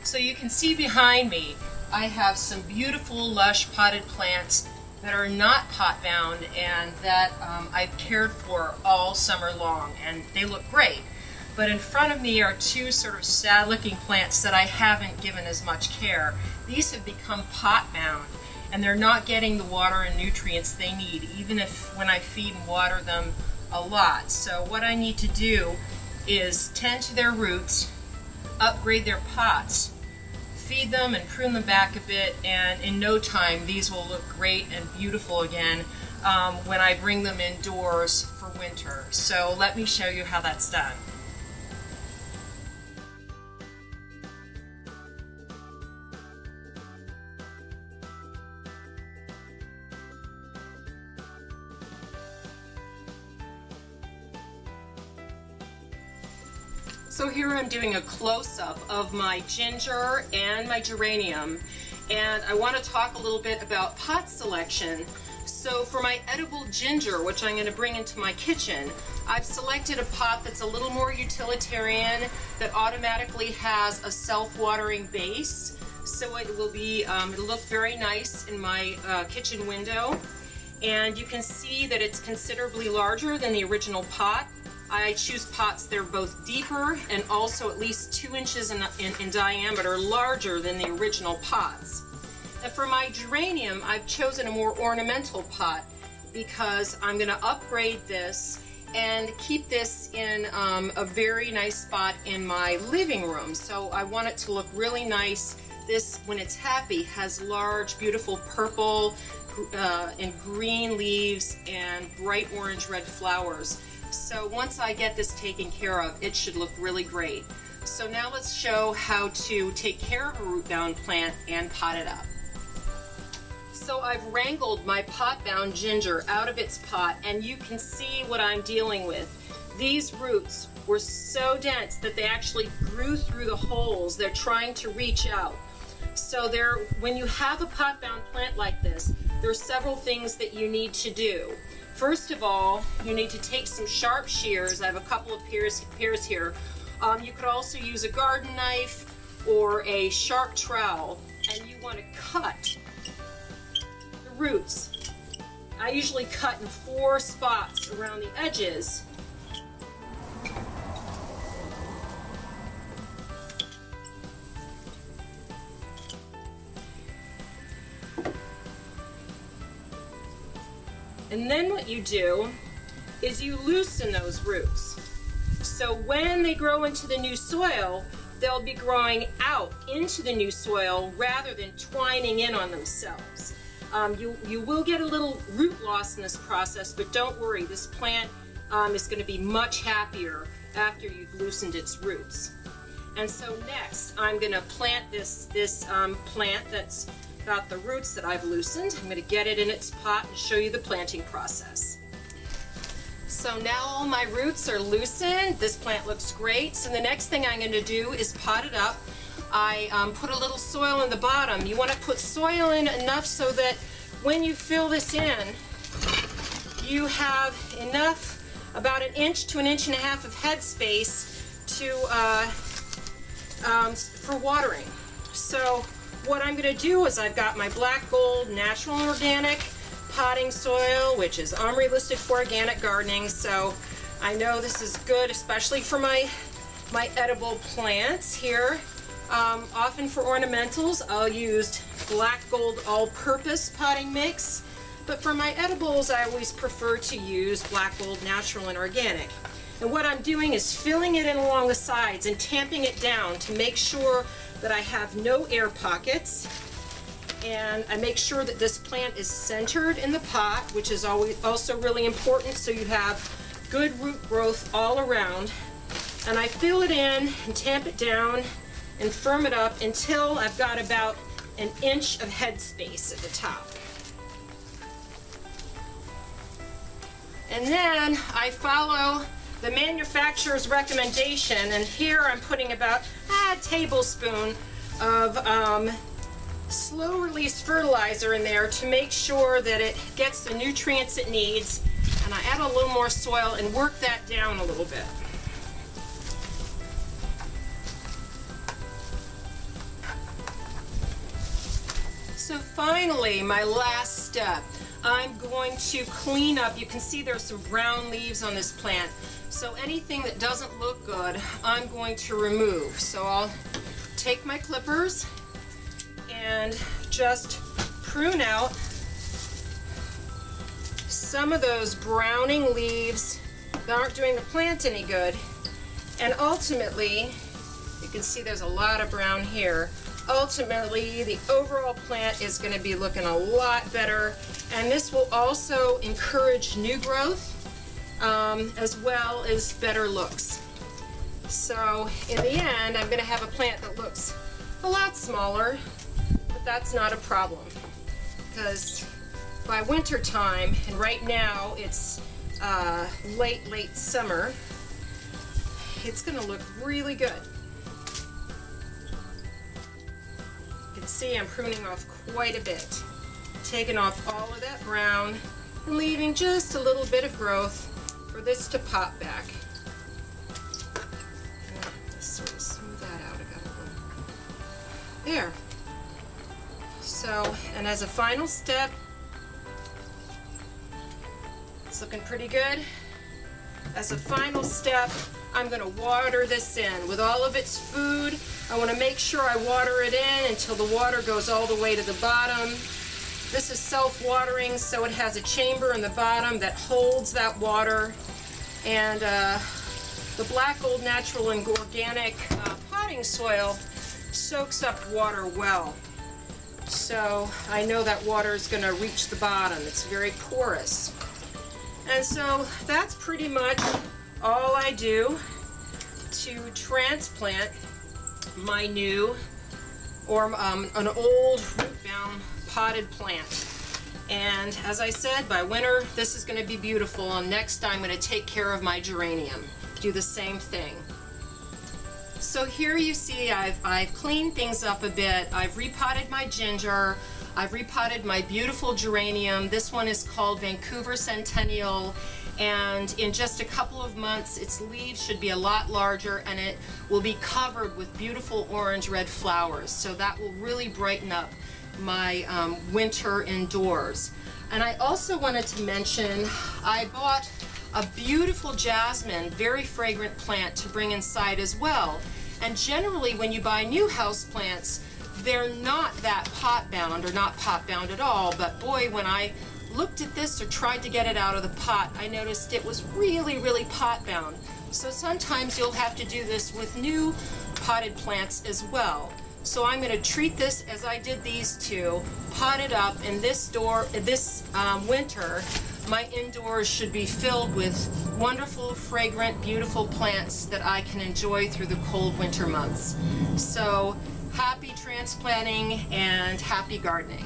So you can see behind me, I have some beautiful lush potted plants that are not pot bound and that I've cared for all summer long, and they look great. But in front of me are two sort of sad looking plants that I haven't given as much care. These have become pot bound and they're not getting the water and nutrients they need, even if when I feed and water them a lot. So what I need to do is tend to their roots, upgrade their pots, feed them and prune them back a bit, and in no time these will look great and beautiful again when I bring them indoors for winter. So let me show you how that's done. So here I'm doing a close-up of my ginger and my geranium, and I want to talk a little bit about pot selection. So for my edible ginger, which I'm going to bring into my kitchen, I've selected a pot that's a little more utilitarian, that automatically has a self-watering base, so it will be, it'll look very nice in my kitchen window. And you can see that it's considerably larger than the original pot. I choose pots that are both deeper and also at least 2 inches in diameter, larger than the original pots. And for my geranium, I've chosen a more ornamental pot because I'm going to upgrade this and keep this in a very nice spot in my living room. So I want it to look really nice. This, when it's happy, has large, beautiful purple and green leaves and bright orange-red flowers. So once I get this taken care of, it should look really great. So now let's show how to take care of a root-bound plant and pot it up. So I've wrangled my pot-bound ginger out of its pot, and you can see what I'm dealing with. These roots were so dense that they actually grew through the holes. They're trying to reach out. So when you have a pot-bound plant like this, there are several things that you need to do. First of all, you need to take some sharp shears. I have a couple of pairs here. You could also use a garden knife or a sharp trowel, and you want to cut the roots. I usually cut in 4 spots around the edges. And then what you do is you loosen those roots. So when they grow into the new soil, they'll be growing out into the new soil rather than twining in on themselves. You will get a little root loss in this process, but don't worry, this plant is going to be much happier after you've loosened its roots. And so next, I'm going to plant this plant that's got the roots that I've loosened. I'm going to get it in its pot and show you the planting process. So now all my roots are loosened. This plant looks great. So the next thing I'm going to do is pot it up. I put a little soil in the bottom. You want to put soil in enough so that when you fill this in, you have enough, about 1 inch to 1.5 inches of headspace for watering. So what I'm going to do is I've got my black gold natural and organic potting soil, which is OMRI listed for organic gardening, so I know this is good, especially for my edible plants here. Often for ornamentals, I'll use black gold all-purpose potting mix, but for my edibles, I always prefer to use black gold natural and organic. And what I'm doing is filling it in along the sides and tamping it down to make sure that I have no air pockets, and I make sure that this plant is centered in the pot, which is also really important, so you have good root growth all around. And I fill it in and tamp it down and firm it up until I've got about 1 inch of headspace at the top. And then I follow the manufacturer's recommendation, and here I'm putting about a tablespoon of slow release fertilizer in there to make sure that it gets the nutrients it needs, and I add a little more soil and work that down a little bit. So finally, my last step, I'm going to clean up. You can see there's some brown leaves on this plant. So anything that doesn't look good, I'm going to remove. So I'll take my clippers and just prune out some of those browning leaves that aren't doing the plant any good. And ultimately, you can see there's a lot of brown here. Ultimately, the overall plant is going to be looking a lot better, and this will also encourage new growth as well as better looks. So in the end, I'm going to have a plant that looks a lot smaller, but that's not a problem, because by winter time, and right now it's late summer, it's going to look really good. See, I'm pruning off quite a bit, taking off all of that brown and leaving just a little bit of growth for this to pop back. Just sort of smooth that out. I got a little there. So, and as a final step, it's looking pretty good. As a final step, I'm going to water this in with all of its food. I want to make sure I water it in until the water goes all the way to the bottom. This is self-watering, so it has a chamber in the bottom that holds that water. And the Black Gold Natural and Organic potting soil soaks up water well. So I know that water is going to reach the bottom. It's very porous. And so that's pretty much all I do to transplant my new or an old root-bound potted plant. And as I said, by winter this is going to be beautiful, and next I'm going to take care of my geranium. Do the same thing. So here you see I've cleaned things up a bit. I've repotted my ginger. I've repotted my beautiful geranium. This one is called Vancouver Centennial, and in just a couple of months its leaves should be a lot larger, and it will be covered with beautiful orange-red flowers. So that will really brighten up my winter indoors. And I also wanted to mention I bought a beautiful jasmine, very fragrant plant to bring inside as well. And generally when you buy new house plants, they're not that pot bound, or not pot bound at all, but boy, when I looked at this or tried to get it out of the pot, I noticed it was really, really pot bound. So sometimes you'll have to do this with new potted plants as well. So I'm going to treat this as I did these two, pot it up, and this winter my indoors should be filled with wonderful, fragrant, beautiful plants that I can enjoy through the cold winter months. So happy transplanting and happy gardening.